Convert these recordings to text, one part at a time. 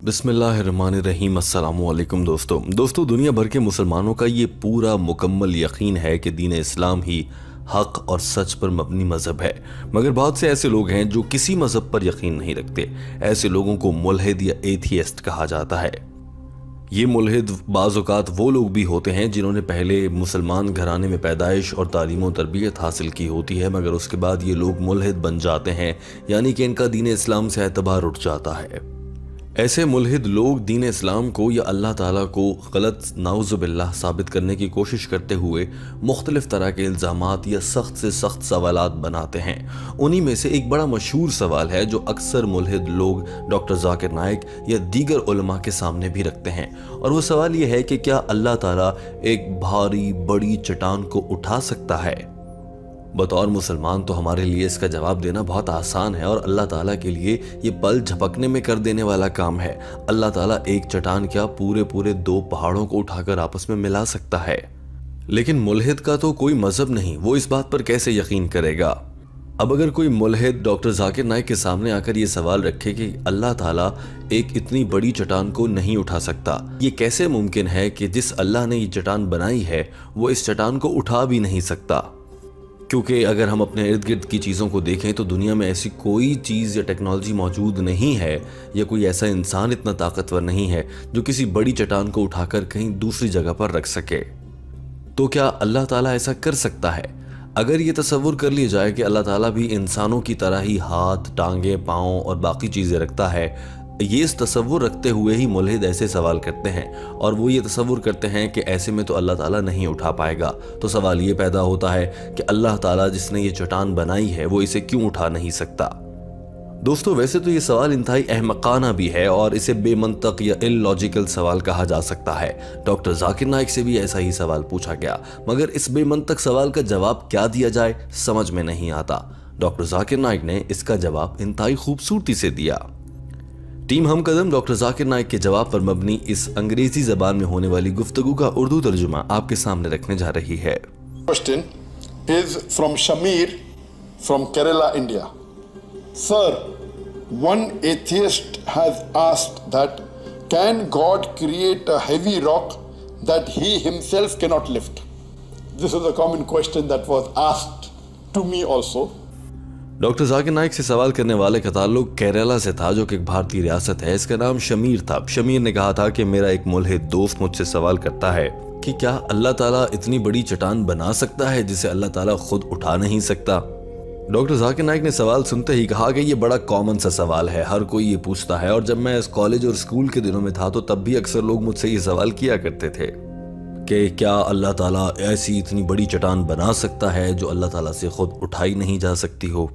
बिस्मिल्लाहिर्रहमानिर्रहीम। अस्सलामुअलैकुम दोस्तों, दुनिया भर के मुसलमानों का ये पूरा मुकम्मल यकीन है कि दीन इस्लाम ही हक और सच पर मबनी मज़हब है। मगर बहुत से ऐसे लोग हैं जो किसी मज़हब पर यकीन नहीं रखते। ऐसे लोगों को मुल्हिद या एथियस्ट कहा जाता है। ये मुल्हिद बाज़ औक़ात वो लोग भी होते हैं जिन्होंने पहले मुसलमान घराने में पैदाइश और तालीम और तरबियत हासिल की होती है, मगर उसके बाद ये लोग मुल्हिद बन जाते हैं, यानी कि इनका दीन इस्लाम से एतबार उठ जाता है। ऐसे मुल्हिद लोग दीन इस्लाम को या अल्लाह ताला को गलत नाउज़ुबिल्लाह साबित करने की कोशिश करते हुए मुख्तलिफ तरह के इल्ज़ामात या सख्त से सख्त सवालात बनाते हैं। उन्हीं में से एक बड़ा मशहूर सवाल है जो अक्सर मुल्हिद लोग डॉक्टर ज़ाकिर नाइक या दीगर उलमा के सामने भी रखते हैं, और वो सवाल ये है कि क्या अल्लाह ताला एक भारी बड़ी चट्टान को उठा सकता है। बतौर मुसलमान तो हमारे लिए इसका जवाब देना बहुत आसान है, और अल्लाह ताला के लिए ये पल झपकने में कर देने वाला काम है। अल्लाह ताला एक चट्टान क्या पूरे 2 पहाड़ों को उठाकर आपस में मिला सकता है। लेकिन मुल्हिद का तो कोई मजहब नहीं, वो इस बात पर कैसे यकीन करेगा। अब अगर कोई मुल्हिद डॉक्टर ज़ाकिर नाइक के सामने आकर ये सवाल रखे कि अल्लाह ताला एक इतनी बड़ी चट्टान को नहीं उठा सकता, ये कैसे मुमकिन है कि जिस अल्लाह ने ये चट्टान बनाई है वो इस चट्टान को उठा भी नहीं सकता। क्योंकि अगर हम अपने इर्द गिर्द की चीज़ों को देखें तो दुनिया में ऐसी कोई चीज़ या टेक्नोलॉजी मौजूद नहीं है, या कोई ऐसा इंसान इतना ताकतवर नहीं है जो किसी बड़ी चट्टान को उठाकर कहीं दूसरी जगह पर रख सके। तो क्या अल्लाह ताला ऐसा कर सकता है? अगर ये तसव्वुर कर लिया जाए कि अल्लाह ताला भी इंसानों की तरह ही हाथ, टांगे, पाँव और बाकी चीज़ें रखता है, ये इस तसव्वुर रखते हुए ही मुल्हिद ऐसे सवाल करते हैं, और वो ये तसव्वुर करते हैं कि ऐसे में तो अल्लाह ताला नहीं उठा पाएगा। तो सवाल ये पैदा होता है कि अल्लाह ताला जिसने ये चट्टान बनाई है वो इसे क्यों उठा नहीं सकता। दोस्तों, वैसे तो ये सवाल इंतहाई अहमकाना भी है और इसे बेमंतक या इलॉजिकल सवाल कहा जा सकता है। डॉक्टर ज़ाकिर नाइक से भी ऐसा ही सवाल पूछा गया, मगर इस बेमंतक सवाल का जवाब क्या दिया जाए समझ में नहीं आता। डॉक्टर ज़ाकिर नाइक ने इसका जवाब इंतहाई खूबसूरती से दिया। टीम हम कदम डॉक्टर ज़ाकिर नाइक के जवाब पर मबनी इस अंग्रेजी ज़बान में होने वाली गुफ्तगू का उर्दू तर्जुमा आपके सामने रखने जा रही है। Question is from Shamir from Kerala, India. Sir, one atheist has asked that can God create a heavy rock that he himself cannot lift? This is a common question that was asked to me also. Doctor Zakir Naik से सवाल करने वाले का ताल्लुक केरला से था, जो कि एक भारतीय रियासत है। इसका नाम शमीर था। शमीर ने कहा था कि मेरा एक मुल्हिद दोस्त मुझसे सवाल करता है कि क्या अल्लाह ताला इतनी बड़ी चट्टान बना सकता है जिसे अल्लाह ताला खुद उठा नहीं सकता। डॉक्टर ज़ाकिर नाइक ने सवाल सुनते ही कहा कि ये बड़ा कॉमन सा सवाल है, हर कोई ये पूछता है, और जब मैं इस कॉलेज और स्कूल के दिनों में था तो तब भी अक्सर लोग मुझसे ये सवाल किया करते थे कि क्या अल्लाह ताला ऐसी इतनी बड़ी चट्टान बना सकता है जो अल्लाह ताला से खुद उठाई नहीं जा सकती हो।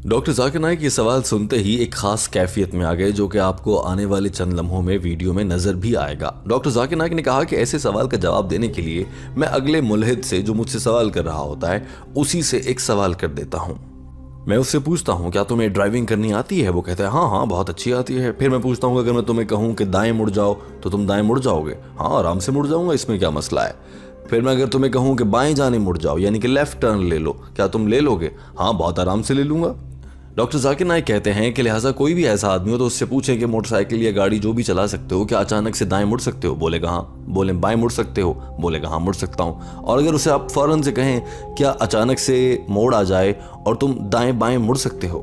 डॉक्टर ज़ाकिर नाइक ये सवाल सुनते ही एक खास कैफियत में आ गए, जो कि आपको आने वाले चंद लम्हों में वीडियो में नज़र भी आएगा। डॉक्टर ज़ाकिर नाइक ने कहा कि ऐसे सवाल का जवाब देने के लिए मैं अगले मुल्हिद से जो मुझसे सवाल कर रहा होता है उसी से एक सवाल कर देता हूँ। मैं उससे पूछता हूँ क्या तुम्हें ड्राइविंग करनी आती है? वो कहता है हाँ बहुत अच्छी आती है। फिर मैं पूछता हूँ अगर मैं तुम्हें कहूँ कि दाएँ मुड़ जाओ तो तुम दाएँ मुड़ जाओगे? हाँ आराम से मुड़ जाऊँगा, इसमें क्या मसला है। फिर मैं अगर तुम्हें कहूँ कि बाएं जाने मुड़ जाओ, यानी कि लेफ्ट टर्न ले लो, क्या तुम ले लोगे? हाँ बहुत आराम से ले लूँगा। डॉक्टर ज़ाकिर नाइक कहते हैं कि लिहाजा कोई भी ऐसा आदमी हो तो उससे पूछें कि मोटरसाइकिल या गाड़ी जो भी चला सकते हो, क्या अचानक से दाएं मुड़ सकते हो? बोलेगा हाँ। बोले बाएं मुड़ सकते हो? बोलेगा हाँ मुड़ सकता हूँ। और अगर उसे आप फ़ौरन से कहें क्या अचानक से मोड़ आ जाए और तुम दाएं बाएं मुड़ सकते हो,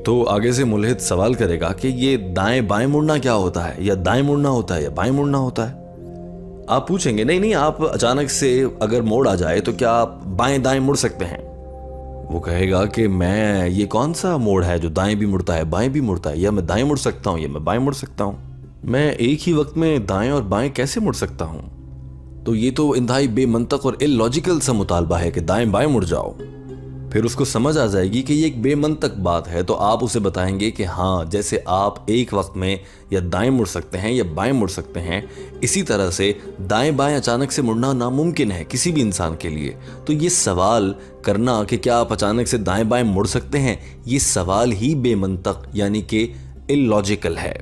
तो आगे से मुल्हिद सवाल करेगा कि ये दाएं बाएं मुड़ना क्या होता है, या दाएं मुड़ना होता है या बाएं मुड़ना होता है। आप पूछेंगे नहीं आप अचानक से अगर मोड़ आ जाए तो क्या आप बाएं दाएं मुड़ सकते हैं? वो कहेगा कि मैं ये कौन सा मोड़ है जो दाएं भी मुड़ता है बाएं भी मुड़ता है, या मैं दाएं मुड़ सकता हूँ या मैं बाएं मुड़ सकता हूँ, मैं एक ही वक्त में दाएं और बाएं कैसे मुड़ सकता हूँ। तो ये तो इंतहाई बेमंतक और इलॉजिकल सा मुतालबा है कि दाएं बाएं मुड़ जाओ। फिर उसको समझ आ जाएगी कि ये एक बेमंतक बात है, तो आप उसे बताएंगे कि हाँ जैसे आप एक वक्त में या दाएं मुड़ सकते हैं या बाएं मुड़ सकते हैं, इसी तरह से दाएं बाएं अचानक से मुड़ना नामुमकिन है किसी भी इंसान के लिए। तो ये सवाल करना कि क्या आप अचानक से दाएं बाएं मुड़ सकते हैं, ये सवाल ही बेमंतक यानी कि इलॉजिकल है।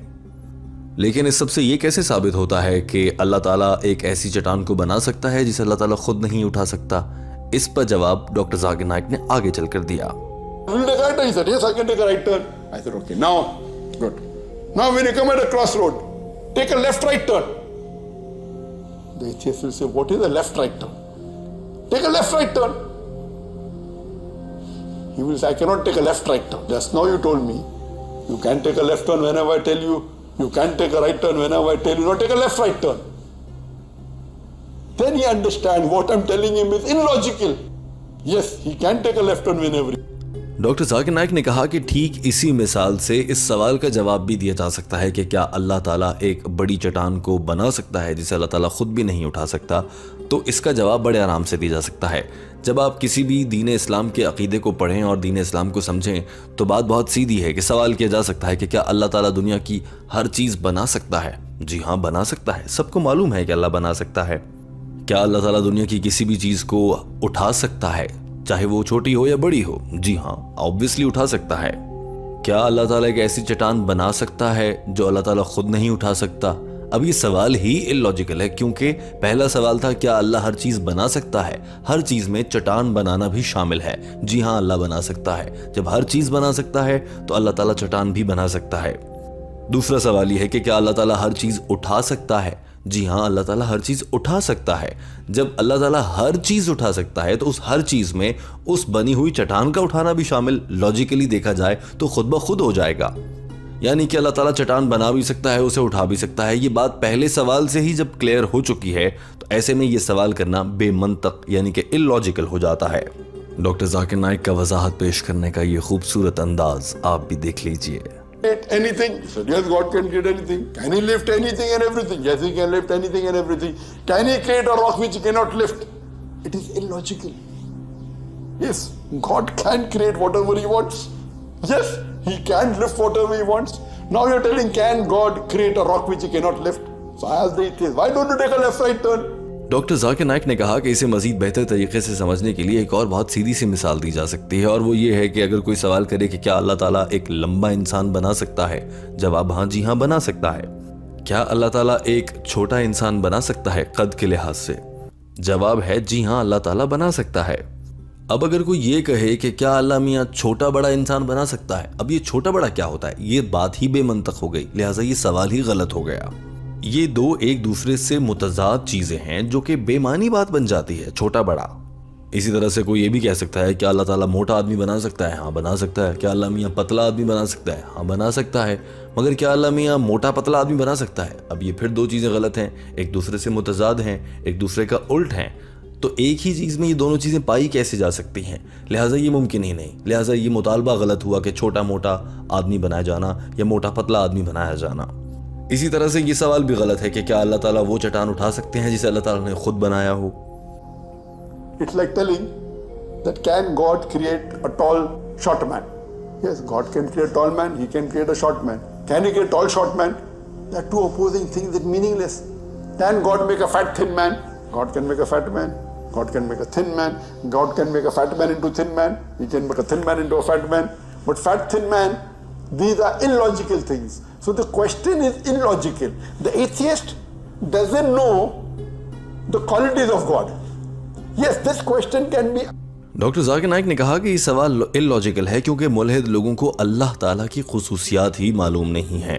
लेकिन इस सबसे ये कैसे साबित होता है कि अल्लाह ताला एक ऐसी चट्टान को बना सकता है जिसे अल्लाह ताला खुद नहीं उठा सकता? इस पर जवाब डॉक्टर ज़ाकिर नाइक ने आगे चलकर दिया। Yes, I can take a right turn. I said, okay, now, good. Now when you come at a crossroad, take a left right turn. The atheist will say, what is a left right turn? Take a left right turn. He will say, I cannot take a left right turn. Just now you told me, you can take a left turn whenever I tell you. You can take a right turn whenever I tell you. No, take a left right turn. Then he understands what I'm telling him is illogical. Yes, he can take a left turn whenever. Doctor Zakir Naik ने कहा कि ठीक इसी मिसाल से इस सवाल का जवाब भी दिया जा सकता है कि क्या अल्लाह ताला एक बड़ी चट्टान को बना सकता है जिसे अल्लाह ताला खुद भी नहीं उठा सकता। तो इसका जवाब बड़े आराम से दिया जा सकता है। जब आप किसी भी दीन इस्लाम के अकीदे को पढ़ें और दीन इस्लाम को समझें तो बात बहुत सीधी है कि सवाल किया जा सकता है कि क्या अल्लाह ताला दुनिया की हर चीज़ बना सकता है। जी हाँ, बना सकता है। सबको मालूम है कि अल्लाह बना सकता है। क्या अल्लाह ताला दुनिया की किसी भी चीज़ को उठा सकता है, चाहे वो छोटी हो या बड़ी हो? जी हाँ, ऑब्वियसली उठा सकता है। क्या अल्लाह ताला एक ऐसी चट्टान बना सकता है जो अल्लाह ताला खुद नहीं उठा सकता? अब ये सवाल ही इलॉजिकल है, क्योंकि पहला सवाल था क्या अल्लाह हर चीज़ बना सकता है। हर चीज़ में चट्टान बनाना भी शामिल है। जी हाँ, अल्लाह बना सकता है। जब हर चीज़ बना सकता है तो अल्लाह ताला चट्टान भी बना सकता है। दूसरा सवाल ये है कि क्या अल्लाह ताला हर चीज़ उठा सकता है। जी हाँ, अल्लाह ताला हर चीज़ उठा सकता है। जब अल्लाह ताला हर चीज़ उठा सकता है तो उस हर चीज़ में उस बनी हुई चट्टान का उठाना भी शामिल, लॉजिकली देखा जाए तो खुद ब खुद हो जाएगा। यानी कि अल्लाह ताला चट्टान बना भी सकता है, उसे उठा भी सकता है। ये बात पहले सवाल से ही जब क्लियर हो चुकी है तो ऐसे में ये सवाल करना बेमंतक यानी कि इलॉजिकल हो जाता है। डॉक्टर जाकिर नाइक का वजाहत पेश करने का ये खूबसूरत अंदाज आप भी देख लीजिए। Anything? He said, yes, God can create anything. Can he lift anything and everything? Yes, he can lift anything and everything. Can he create a rock which he cannot lift? It is illogical. Yes, God can create whatever he wants. Yes, he can lift whatever he wants. Now you're telling, can God create a rock which he cannot lift? So I asked the atheist, why don't you take a left right turn? Doctor Zakir Naik ने कहा कि इसे मजीद बेहतर तरीके से समझने के लिए एक और बहुत सीधी सी मिसाल दी जा सकती है, और वो ये है कि अगर कोई सवाल करे कि क्या अल्लाह ताला एक लंबा इंसान बना सकता है, जवाब हाँ, जी हाँ, बना सकता है। क्या अल्लाह ताला एक छोटा इंसान बना सकता है कद के लिहाज से? जवाब है जी हाँ, अल्लाह ताला बना सकता है। अब अगर कोई ये कहे कि क्या अल्लाह मियाँ छोटा बड़ा इंसान बना सकता है, अब ये छोटा बड़ा क्या होता है? ये बात ही बेमंतक हो गई, लिहाजा ये सवाल ही गलत हो गया। ये दो एक दूसरे से मुतजाद चीजें हैं जो कि बेमानी बात बन जाती है, छोटा बड़ा। इसी तरह से कोई ये भी कह सकता है कि अल्लाह ताला मोटा आदमी बना सकता है। हाँ, बना सकता है। क्या अल्लाह मियाँ पतला आदमी बना सकता है? हाँ, बना सकता है। मगर क्या अल्लाह मियाँ मोटा पतला आदमी बना सकता है? अब ये फिर दो चीज़ें गलत हैं, एक दूसरे से मुतजाद हैं, एक दूसरे का उल्ट हैं। तो एक ही चीज़ में ये दोनों चीज़ें पाई कैसे जा सकती हैं? लिहाजा ये मुमकिन ही नहीं। लिहाजा ये मुतालबा गलत हुआ कि छोटा मोटा आदमी बनाया जाना या मोटा पतला आदमी बनाया जाना। इसी तरह से ये सवाल भी गलत है कि क्या अल्लाह ताला वो चट्टान उठा सकते हैं जिसे अल्लाह ताला ने खुद बनाया हो। It's like telling that can God create a tall short man? Yes, God can create a tall man, he can create a short man. Can he create a tall short man? They are two opposing things that are meaningless. Can God make a fat thin man? God can make a fat man. God can make a thin man. God can make a fat man into thin man. He can make a thin man into a fat man. But fat, thin man, these are illogical things. So the question is illogical. The atheist doesn't know the qualities of God. Yes, this question can be. Doctor Zakir Naik ने कहा कि ये सवाल illogical है क्योंकि मुल्हिद लोगों को अल्लाह ताला की खुसूसियात ही मालूम नहीं है।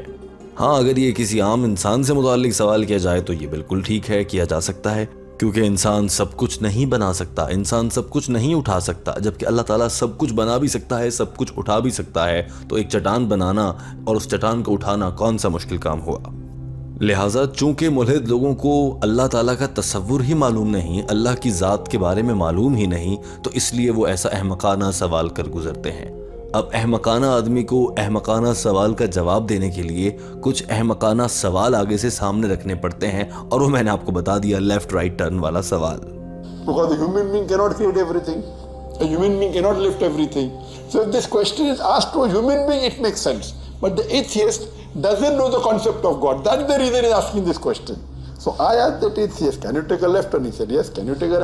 हाँ, अगर ये किसी आम इंसान से मुताल्लिक सवाल किया जाए तो ये बिल्कुल ठीक है, किया जा सकता है, क्योंकि इंसान सब कुछ नहीं बना सकता, इंसान सब कुछ नहीं उठा सकता, जबकि अल्लाह ताला सब कुछ बना भी सकता है, सब कुछ उठा भी सकता है। तो एक चट्टान बनाना और उस चट्टान को उठाना कौन सा मुश्किल काम हुआ? लिहाजा चूंकि मुल्हिद लोगों को अल्लाह ताला का तसव्वुर ही मालूम नहीं, अल्लाह की ज़ात के बारे में मालूम ही नहीं, तो इसलिए वो ऐसा अहमकाना सवाल कर गुजरते हैं। अब अहमकाना आदमी को अहमकाना सवाल का जवाब देने के लिए कुछ अहमकाना सवाल आगे से सामने रखने पड़ते हैं, और वो मैंने आपको बता दिया, लेफ्ट राइट टर्न वाला सवाल। Because a human being cannot create everything. A human being cannot lift everything. So if this question is asked to a human being, it makes sense. But the atheist doesn't know the concept of God. That's the reason he's asking this question. So I asked that atheist, can you take a left turn? He said, yes. Can you take a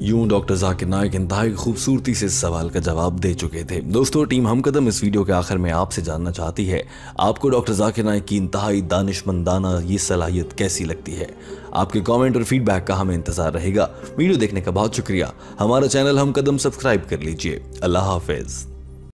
यूं doctor Zakir Naik इंतहाई खूबसूरती से इस सवाल का जवाब दे चुके थे। दोस्तों, टीम हमकदम इस वीडियो के आखिर में आपसे जानना चाहती है, आपको डॉक्टर जाकिर नाइक की इंतहाई दानिशमंदाना ये सलाहियत कैसी लगती है? आपके कमेंट और फीडबैक का हमें इंतजार रहेगा। वीडियो देखने का बहुत शुक्रिया। हमारा चैनल हमकदम सब्सक्राइब कर लीजिए। अल्लाह हाफिज।